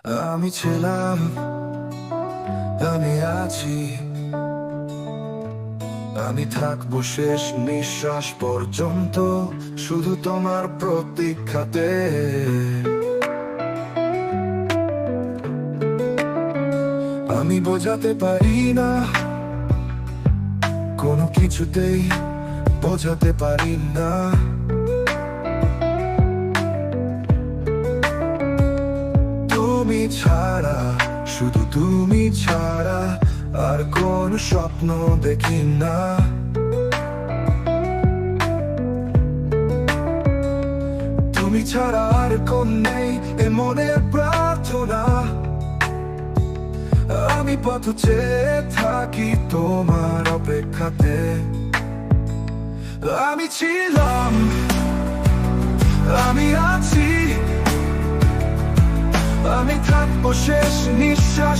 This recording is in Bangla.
আমি ছিলাম, আমি আছি, আমি থাকবো শেষ নিঃশ্বাস পর্যন্ত শুধু তোমার প্রতীক্ষাতে। আমি বোঝাতে পারি না, কোনো কিছুতেই বোঝাতে পারি না। তুমি ছাড়া, শুধু তুমি ছাড়া আর কোন স্বপ্ন দেখি না। তুমি ছাড়া আর কোন নেই এ মনের প্রার্থনা। আমি পথ চেয়ে থাকি তোমার অপেক্ষাতে। আমি ছিলাম, আমি আছি, আমি থাকবো শেষ নিঃশ্বাস